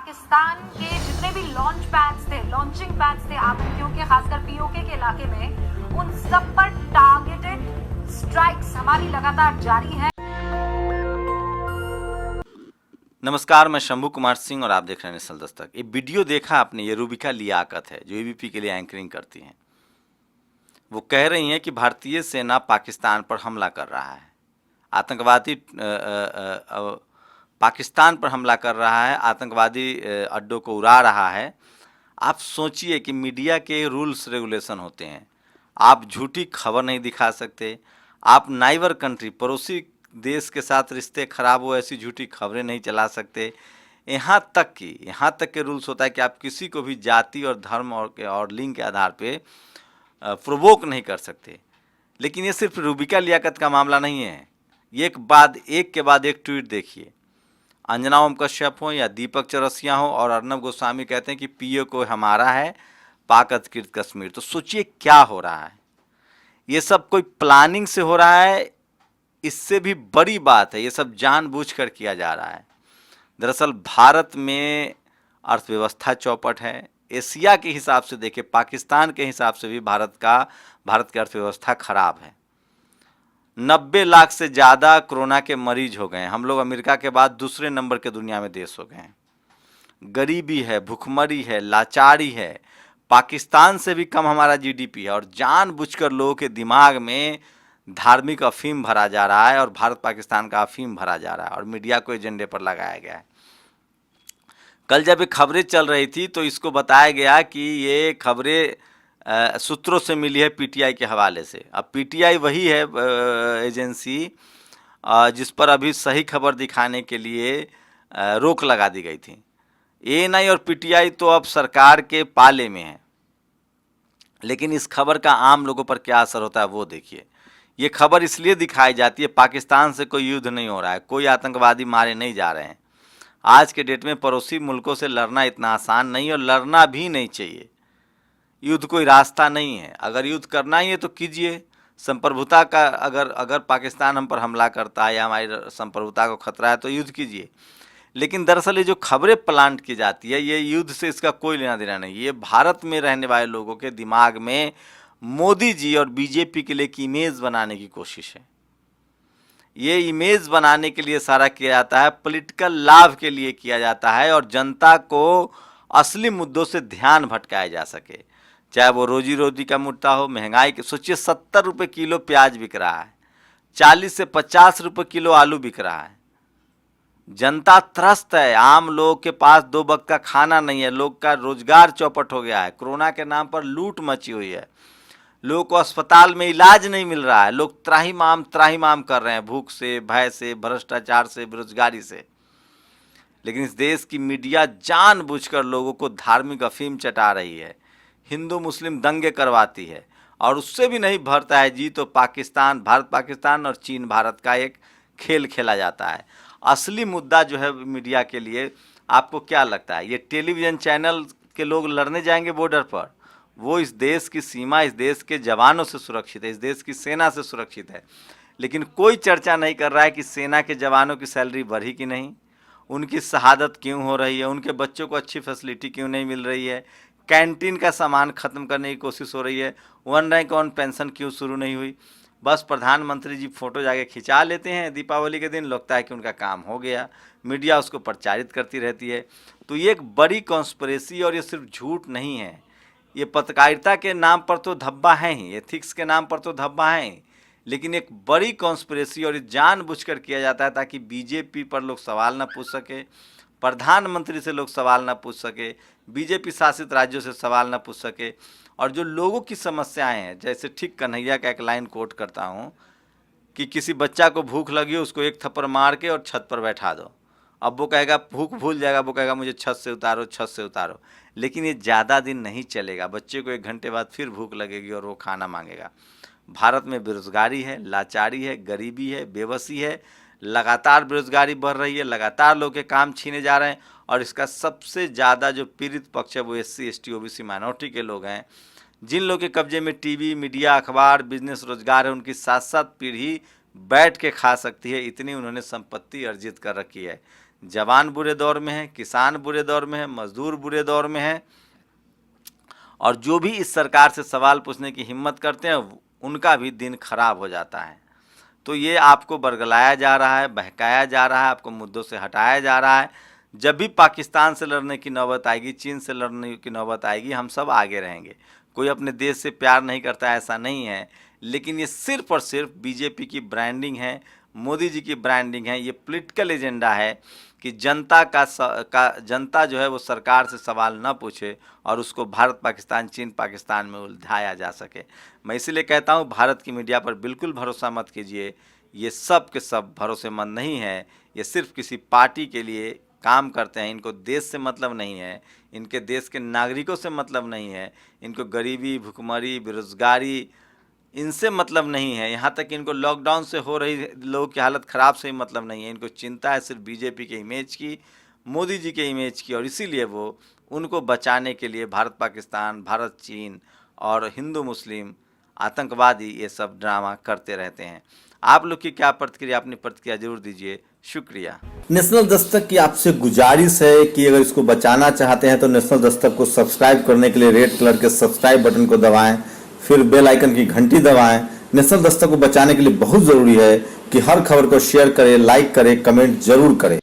पाकिस्तान के जितने भी लॉन्चिंग पैड्स थे आतंकियों के, खासकर पीओके के इलाके में, उन सब पर टारगेटेड स्ट्राइक्स हमारी लगातार जारी है। नमस्कार, मैं शंभू कुमार सिंह और आप देख रहे हैं नेशनल दस्तक। ये वीडियो देखा आपने, ये रूबिका लियाकत है जो एबीपी के लिए एंकरिंग करती हैं। वो कह रही हैं कि भारतीय सेना पाकिस्तान पर हमला कर रहा है, आतंकवादी पाकिस्तान पर हमला कर रहा है, आतंकवादी अड्डों को उड़ा रहा है। आप सोचिए कि मीडिया के रूल्स रेगुलेशन होते हैं, आप झूठी खबर नहीं दिखा सकते, आप नाइबर कंट्री पड़ोसी देश के साथ रिश्ते खराब हो ऐसी झूठी खबरें नहीं चला सकते। यहाँ तक के रूल्स होता है कि आप किसी को भी जाति और धर्म और लिंग के आधार पे प्रोवोक नहीं कर सकते। लेकिन ये सिर्फ रूबिका लियाकत का मामला नहीं है। ये एक के बाद एक ट्वीट देखिए। अंजना ओम कश्यप हो या दीपक चौरसिया हो और अर्नब गोस्वामी कहते हैं कि पीओके हमारा है, पाक अधिकृत कश्मीर। तो सोचिए क्या हो रहा है। ये सब कोई प्लानिंग से हो रहा है। इससे भी बड़ी बात है, ये सब जानबूझकर किया जा रहा है। दरअसल भारत में अर्थव्यवस्था चौपट है। एशिया के हिसाब से देखें, पाकिस्तान के हिसाब से भी भारत की अर्थव्यवस्था खराब है। 90 लाख से ज़्यादा कोरोना के मरीज हो गए हैं। हम लोग अमेरिका के बाद दूसरे नंबर के दुनिया में देश हो गए हैं। गरीबी है, भुखमरी है, लाचारी है। पाकिस्तान से भी कम हमारा जीडीपी है और जानबूझकर लोगों के दिमाग में धार्मिक अफीम भरा जा रहा है और भारत पाकिस्तान का अफीम भरा जा रहा है और मीडिया को एजेंडे पर लगाया गया है। कल जब ये खबरें चल रही थी तो इसको बताया गया कि ये खबरें सूत्रों से मिली है पीटीआई के हवाले से। अब पीटीआई वही है एजेंसी जिस पर अभी सही खबर दिखाने के लिए रोक लगा दी गई थी। एएनआई और पीटीआई तो अब सरकार के पाले में है, लेकिन इस खबर का आम लोगों पर क्या असर होता है वो देखिए। ये खबर इसलिए दिखाई जाती है, पाकिस्तान से कोई युद्ध नहीं हो रहा है, कोई आतंकवादी मारे नहीं जा रहे हैं। आज के डेट में पड़ोसी मुल्कों से लड़ना इतना आसान नहीं और लड़ना भी नहीं चाहिए। युद्ध कोई रास्ता नहीं है। अगर युद्ध करना ही है तो कीजिए। संप्रभुता का अगर पाकिस्तान हम पर हमला करता है या हमारी संप्रभुता को खतरा है तो युद्ध कीजिए। लेकिन दरअसल ये जो खबरें प्लांट की जाती है, ये युद्ध से इसका कोई लेना देना नहीं। ये भारत में रहने वाले लोगों के दिमाग में मोदी जी और बीजेपी के लिए एक इमेज बनाने की कोशिश है। ये इमेज बनाने के लिए सारा किया जाता है, पॉलिटिकल लाभ के लिए किया जाता है और जनता को असली मुद्दों से ध्यान भटकाया जा सके। चाहे वो रोजी रोटी का मुद्दा हो, महंगाई के, सोचिए 70 रुपये किलो प्याज बिक रहा है, 40 से 50 रुपये किलो आलू बिक रहा है। जनता त्रस्त है, आम लोग के पास 2 वक्त का खाना नहीं है, लोग का रोजगार चौपट हो गया है। कोरोना के नाम पर लूट मची हुई है, लोगों को अस्पताल में इलाज नहीं मिल रहा है, लोग त्राहिमाम कर रहे हैं, भूख से, भय से, भ्रष्टाचार से, बेरोजगारी से। लेकिन इस देश की मीडिया जानबूझकर लोगों को धार्मिक अफीम चटा रही है, हिंदू मुस्लिम दंगे करवाती है और उससे भी नहीं भरता है जी तो भारत पाकिस्तान और चीन भारत का एक खेल खेला जाता है। असली मुद्दा जो है मीडिया के लिए, आपको क्या लगता है, ये टेलीविज़न चैनल के लोग लड़ने जाएंगे बॉर्डर पर? वो इस देश की सीमा, इस देश के जवानों से सुरक्षित है, इस देश की सेना से सुरक्षित है। लेकिन कोई चर्चा नहीं कर रहा है कि सेना के जवानों की सैलरी बढ़ी कि नहीं, उनकी शहादत क्यों हो रही है, उनके बच्चों को अच्छी फैसिलिटी क्यों नहीं मिल रही है, कैंटीन का सामान ख़त्म करने की कोशिश हो रही है, 1 रैंक 1 पेंशन क्यों शुरू नहीं हुई। बस प्रधानमंत्री जी फ़ोटो जाके खिंचा लेते हैं दीपावली के दिन, लगता है कि उनका काम हो गया, मीडिया उसको प्रचारित करती रहती है। तो ये एक बड़ी कॉन्स्पिरेसी और ये सिर्फ झूठ नहीं है, ये पत्रकारिता के नाम पर तो धब्बा है ही, एथिक्स के नाम पर तो धब्बा है ही, लेकिन एक बड़ी कॉन्स्पिरेसी और ये जानबूझकर किया जाता है ताकि बीजेपी पर लोग सवाल ना पूछ सके, प्रधानमंत्री से लोग सवाल ना पूछ सके, बीजेपी शासित राज्यों से सवाल ना पूछ सके। और जो लोगों की समस्याएं हैं, जैसे ठीक कन्हैया का एक लाइन कोट करता हूँ कि किसी बच्चा को भूख लगी हो, उसको एक थप्पड़ मार के और छत पर बैठा दो। अब वो कहेगा, भूख भूल जाएगा, वो कहेगा मुझे छत से उतारो। लेकिन ये ज़्यादा दिन नहीं चलेगा, बच्चे को 1 घंटे बाद फिर भूख लगेगी और वो खाना मांगेगा। भारत में बेरोजगारी है, लाचारी है, गरीबी है, बेबसी है, लगातार बेरोजगारी बढ़ रही है, लगातार लोग के काम छीने जा रहे हैं और इसका सबसे ज़्यादा जो पीड़ित पक्ष है वो SC ST OBC माइनॉरिटी के लोग हैं, जिन लोग के कब्जे में टीवी, मीडिया, अखबार, बिजनेस, रोजगार है। उनकी 7-7 पीढ़ी बैठ के खा सकती है, इतनी उन्होंने संपत्ति अर्जित कर रखी है। जवान बुरे दौर में है, किसान बुरे दौर में है, मजदूर बुरे दौर में है, और जो भी इस सरकार से सवाल पूछने की हिम्मत करते हैं उनका भी दिन खराब हो जाता है। तो ये आपको बरगलाया जा रहा है, बहकाया जा रहा है, आपको मुद्दों से हटाया जा रहा है। जब भी पाकिस्तान से लड़ने की नौबत आएगी, चीन से लड़ने की नौबत आएगी, हम सब आगे रहेंगे। कोई अपने देश से प्यार नहीं करता, ऐसा नहीं है, लेकिन ये सिर्फ और सिर्फ बीजेपी की ब्रांडिंग है, मोदी जी की ब्रांडिंग है। ये पॉलिटिकल एजेंडा है कि जनता जो है वो सरकार से सवाल न पूछे और उसको भारत पाकिस्तान, चीन पाकिस्तान में उलझाया जा सके। मैं इसीलिए कहता हूँ भारत की मीडिया पर बिल्कुल भरोसा मत कीजिए। ये सब के सब भरोसेमंद नहीं है। ये सिर्फ किसी पार्टी के लिए काम करते हैं। इनको देश से मतलब नहीं है, इनके देश के नागरिकों से मतलब नहीं है, इनको गरीबी, भुखमरी, बेरोजगारी इनसे मतलब नहीं है। यहाँ तक कि इनको लॉकडाउन से हो रही लोगों की हालत ख़राब से ही मतलब नहीं है। इनको चिंता है सिर्फ बीजेपी के इमेज की, मोदी जी के इमेज की, और इसीलिए वो उनको बचाने के लिए भारत पाकिस्तान, भारत चीन और हिंदू मुस्लिम आतंकवादी ये सब ड्रामा करते रहते हैं। आप लोग की क्या प्रतिक्रिया, अपनी प्रतिक्रिया जरूर दीजिए। शुक्रिया। नेशनल दस्तक की आपसे गुजारिश है कि अगर इसको बचाना चाहते हैं तो नेशनल दस्तक को सब्सक्राइब करने के लिए रेड कलर के सब्सक्राइब बटन को दबाएं, फिर बेल आइकन की घंटी दबाएं। नेशनल दस्तक को बचाने के लिए बहुत जरूरी है कि हर खबर को शेयर करें, लाइक करें, कमेंट जरूर करें।